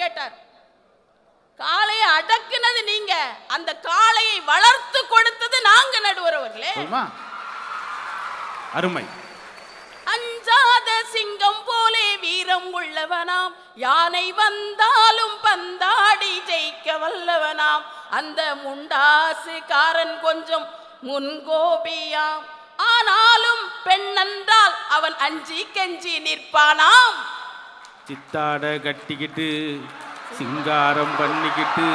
கேட்டார். காளையை அடக்குனது நீங்க, அந்த காளையை வளர்த்து கொடுத்தது நாங்க நடுவர் அவர்களே. அருமை. அஞ்சாத சிங்கம் போலே வீரம் உள்ளவனாம், யானை வந்தாலும் பந்தாடி ஜெயிக்க வல்லவனாம், அந்த முண்டாசுக்காரன் கொஞ்சம் முன்கோபியாம், ஆனாலும் பெண் என்றால் அவன் அஞ்சி கெஞ்சி நிற்பானாம். சித்தாட கட்டிக்கிட்டு சிங்காரம் பண்ணிக்கிட்டு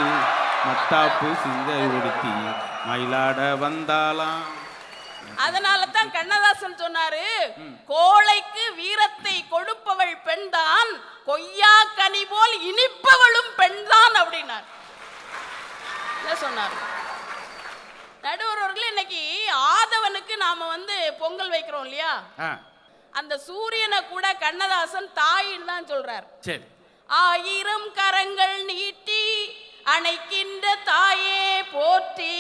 மத்தாப்பு சிங்க உடுத்தி மயிலாட வந்தாலாம். அதனால தான் கண்ணதாசன் சொன்னாரு, கோழைக்கு வீரத்தை கொடுப்பவள் பெண்தான், கொய்யா கனி போல் இனிப்பவளும் பெண்தான் அப்படின்னார். என்ன சொன்னார் நடுவர்களே? இன்னைக்கு ஆதவனுக்கு நாம பொங்கல் வைக்கிறோம் இல்லையா, அந்த சூரியனை கூட கண்ணதாசன் தாயின்னு தான் சொல்றார். சரி. ஆயிரம் கரங்கள் நீட்டி அணைக்கின்ற தாயே போற்றி,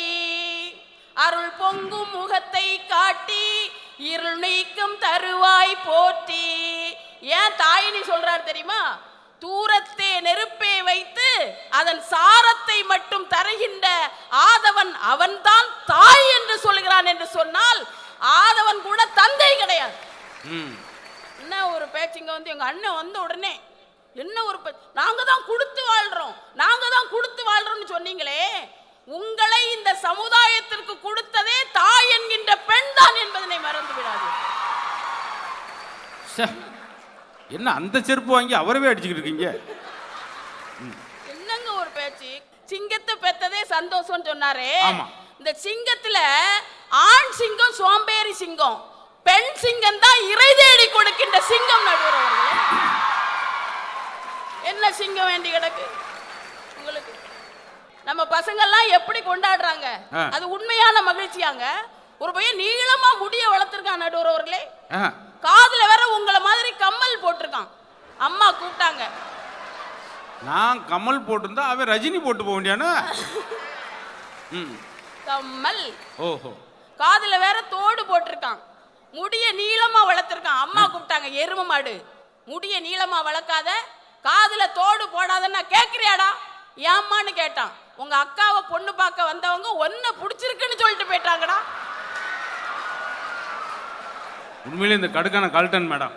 அருள் பொங்கும் முகத்தை காட்டி இருள் நீக்கும் தருவாய் போற்றி. ஏன் தாயினி சொல்றார் தெரியுமா? தூரத்தே நெருப்பை வைத்து அதன் சாரத்தை மட்டும் தருகின்ற ஆதவன் அவன்தான் தாய் என்று சொல்கிறான் என்று சொன்னால், ஆதவன் கூட தந்தை கிடையாது. என்ன ஒரு பேச்சுங்க எங்க அண்ணன் வந்த உடனே என்ன ஒரு நாங்க தான் கொடுத்து வாழ்றோம், நாங்க தான் கொடுத்து வாழ்றோம்னு சொன்னீங்களே, உங்களை இந்த சமுதாயத்திற்கு கொடுத்ததே தாய் என்கின்ற பெண் தான் என்பதனை மறந்து விடாது. என்ன அந்த செருப்பு வாங்கி அவரவே அடிச்சுக்கிட்டு இருக்கீங்க? என்னங்க ஒரு பேச்சு? சிங்கத்தை பெத்ததே சந்தோஷம் சொன்னாரே, இந்த சிங்கத்துல ஆண் சிங்கம் சோம்பேறி சிங்கம், பெண் சிங்கம் தான் இறை தேடி கொடுக்கின்ற சிங்கம். நடுவர் அவர்களே, என்ன சிங்கம் வேண்டி கிடக்கு உங்களுக்கு? நம்ம பசங்கள்லாம் எப்படி கொண்டாடுறாங்க, அது உண்மையான மகிழ்ச்சியாங்க. ஒரு பையன் நீளமா முடிய வளர்த்திருக்கான் நடுவர் அவர்களே, காதுல வேற உங்களை மாதிரி கம்மல் போட்டிருக்கான். அம்மா கூப்பிட்டாங்க, நான் கம்மல் போட்டிருந்தா அவன் ரஜினி போட்டு போக வேண்டியானா? கம்மல். ஓஹோ. காதுல வேற தோடு போட்டிருக்கான், முடிய நீளமா வளர்த்திருக்கான். அம்மா கூப்பிட்டாங்க, எரும மாடு முடிய நீளமா வளர்க்காத, காதுல தோடு போடாதன்னா கேக்குறியாடா? ஏம்மான்னு கேட்டான். உங்க அக்காவை பொண்ணு பார்க்க வந்தவங்க ஒன்ன பிடிச்சிருக்குன்னு சொல்லிட்டு போயிட்டாங்கடா. உண்மையிலே இந்த கடுக்கான கல்டன் மேடம்.